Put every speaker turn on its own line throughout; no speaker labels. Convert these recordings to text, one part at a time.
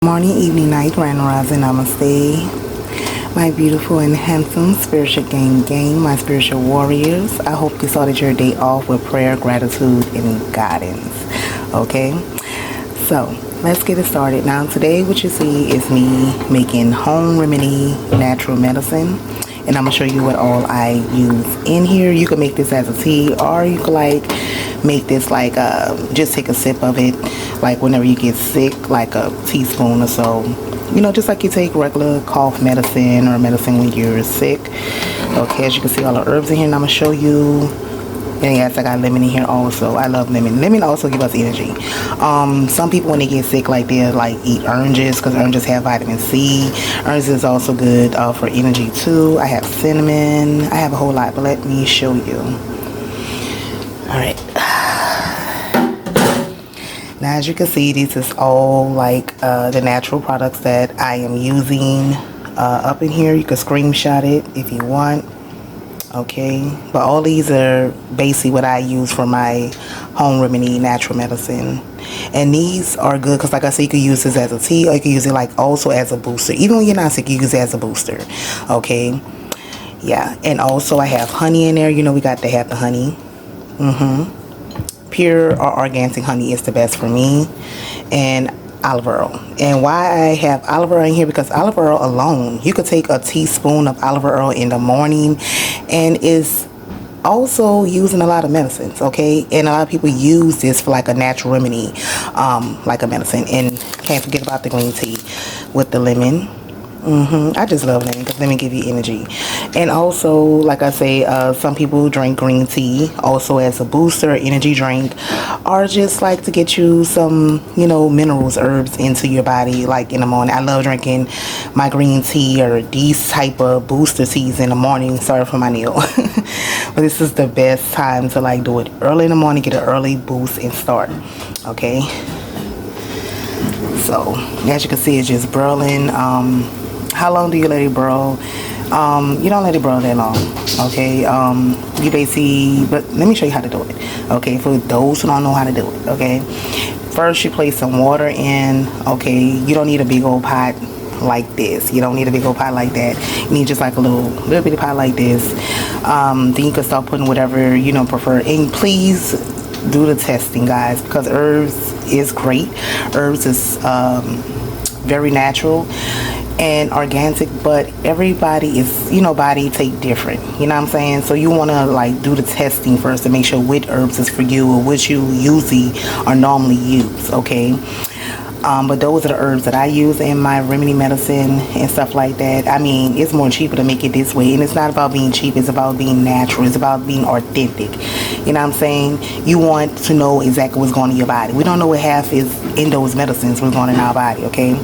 Morning, evening, night, grand rising, namaste. My beautiful and handsome spiritual gang, my spiritual warriors. I hope you started your day off with prayer, gratitude, and guidance. Okay? So, let's get it started. Now, today what you see is me making home remedy natural medicine. And I'm going to show you what all I use in here. You can make this as a tea, or you can make this just take a sip of it like whenever you get sick, like a teaspoon or so, just like you take regular cough medicine or medicine when you're sick. Okay, as you can see, all the herbs in here, and I'm gonna show you. And yes, I got lemon in here also. I love lemon also give us energy. Some people, when they get sick, they eat oranges, because oranges have vitamin C. Oranges is also good for energy too. I have cinnamon. I have a whole lot, but let me show you. All right. Now, as you can see, this is all the natural products that I am using up in here. You can screenshot it if you want. Okay, but all these are basically what I use for my home remedy natural medicine. And these are good because, like I said, you can use this as a tea, or you can use it also as a booster. Even when you're not sick, you use it as a booster. Okay, yeah. And also I have honey in there. We got to have the honey. Pure or organic honey is the best for me, and olive oil. And why I have olive oil in here, because olive oil alone, you could take a teaspoon of olive oil in the morning, and is also used in a lot of medicines. Okay, and a lot of people use this for a natural remedy, like a medicine. And can't forget about the green tea with the lemon. I just love lemon because lemon give you energy. And also, like I say, some people drink green tea also as a booster, energy drink, or just to get you some, minerals, herbs into your body, in the morning. I love drinking my green tea or these type of booster teas in the morning. Sorry for my nail. But this is the best time to do it early in the morning, get an early boost and start. Okay. So, as you can see, it's just boiling. How long do you let it boil? You don't let it boil that long. Okay, you basically, but let me show you how to do it. Okay, for those who don't know how to do it. Okay, first you place some water in. Okay, you don't need a big old pot like this. You don't need a big old pot like that. You need just a little bitty pot like this. Then you can start putting whatever prefer. And please do the testing, guys, because herbs is great. Herbs is very natural and organic, but everybody is, body take different, you know what I'm saying? So you want to do the testing first to make sure which herbs is for you, or which you usually or normally use. Okay, but those are the herbs that I use in my remedy medicine and stuff like that. I mean, it's more cheaper to make it this way, and it's not about being cheap, it's about being natural, it's about being authentic. You know what I'm saying? You want to know exactly what's going in your body. We don't know what half is in those medicines, what's going in our body. Okay,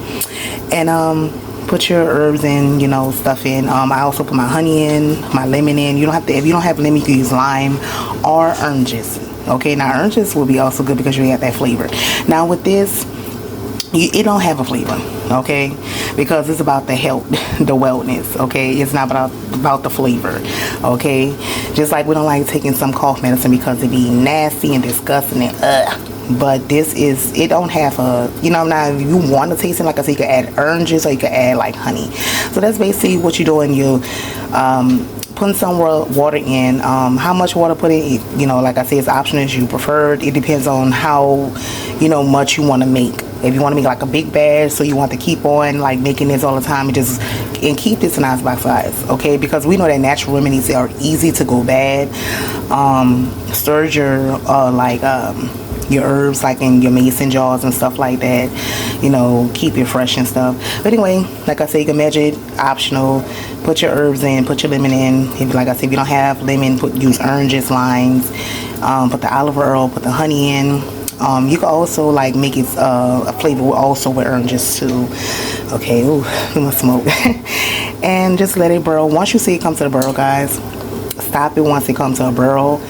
and put your herbs in, stuff in. I also put my honey in, my lemon in. You don't have to, if you don't have lemon, you can use lime or oranges. Okay, now oranges will be also good because you have that flavor. Now with this, it don't have a flavor. Okay, because it's about the health, the wellness. Okay, it's not about the flavor. Okay, just like we don't like taking some cough medicine because it be nasty and disgusting and but this is, it don't have a, now if you want to taste it, like I said, you can add oranges or you can add honey. So that's basically what you're doing. You putting some water in. How much water put in, like I said, it's optional as you prefer. It depends on how much you want to make. If you want to make a big batch, so you want to keep on making this all the time, and keep this in icebox size. Okay, because we know that natural remedies are easy to go bad. Stir your herbs in your mason jars and stuff like that, keep it fresh and stuff. But anyway, like I said, you can measure it, optional. Put your herbs in, put your lemon in. Like I said, if you don't have lemon, use oranges, limes. Put the olive oil, put the honey in. You can also make it a flavor also with oranges too. Okay, ooh, too much smoke. And just let it boil. Once you see it come to the boil, guys, stop it once it comes to a boil,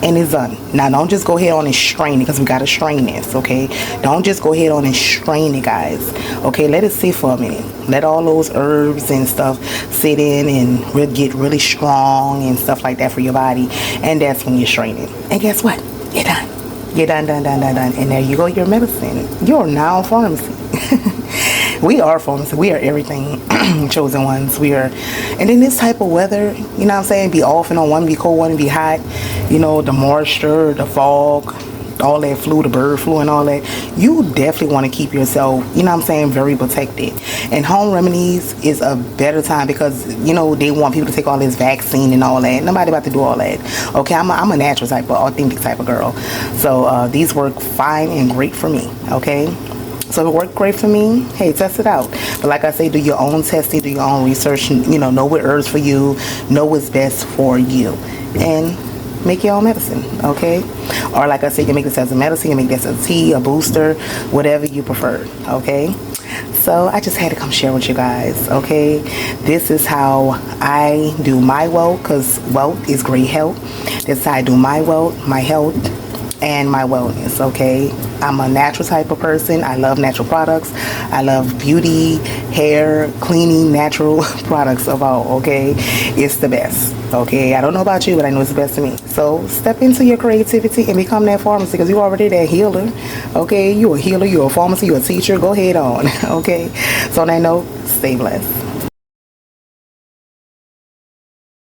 and it's done. Now don't just go ahead on and strain it, because we gotta strain this. Okay, don't just go ahead on and strain it, guys. Okay, let it sit for a minute. Let all those herbs and stuff sit in and get really strong and stuff like that for your body, and that's when you strain it. And guess what? You're done. You're done. And there you go, your medicine. You're now pharmacy. We are pharmacists. We are everything. Chosen ones. We are. And in this type of weather, you know what I'm saying, be off and on, one be cold, one be hot, you know, the moisture, the fog, all that flu, the bird flu and all that, you definitely want to keep yourself, you know what I'm saying, very protected. And home remedies is a better time because, you know, they want people to take all this vaccine and all that. Nobody about to do all that. Okay, I'm a natural type of, authentic type of girl. So these work fine and great for me, okay? So if it worked great for me, hey, test it out. But like I say, do your own testing, do your own research, you know what herbs for you, know what's best for you. And make your own medicine, okay? Or like I said, you can make this as a medicine, you can make this as a tea, a booster, whatever you prefer, okay? So I just had to come share with you guys, okay? This is how I do my wealth, because wealth is great health. This is how I do my wealth, my health, and my wellness, okay? I'm a natural type of person. I love natural products. I love beauty, hair, cleaning, natural products of all, okay? It's the best, okay? I don't know about you, but I know it's the best to me. So step into your creativity and become that pharmacist, because you're already that healer, okay? You're a healer, you're a pharmacist, you're a teacher. Go ahead on, okay? So on that note, stay blessed.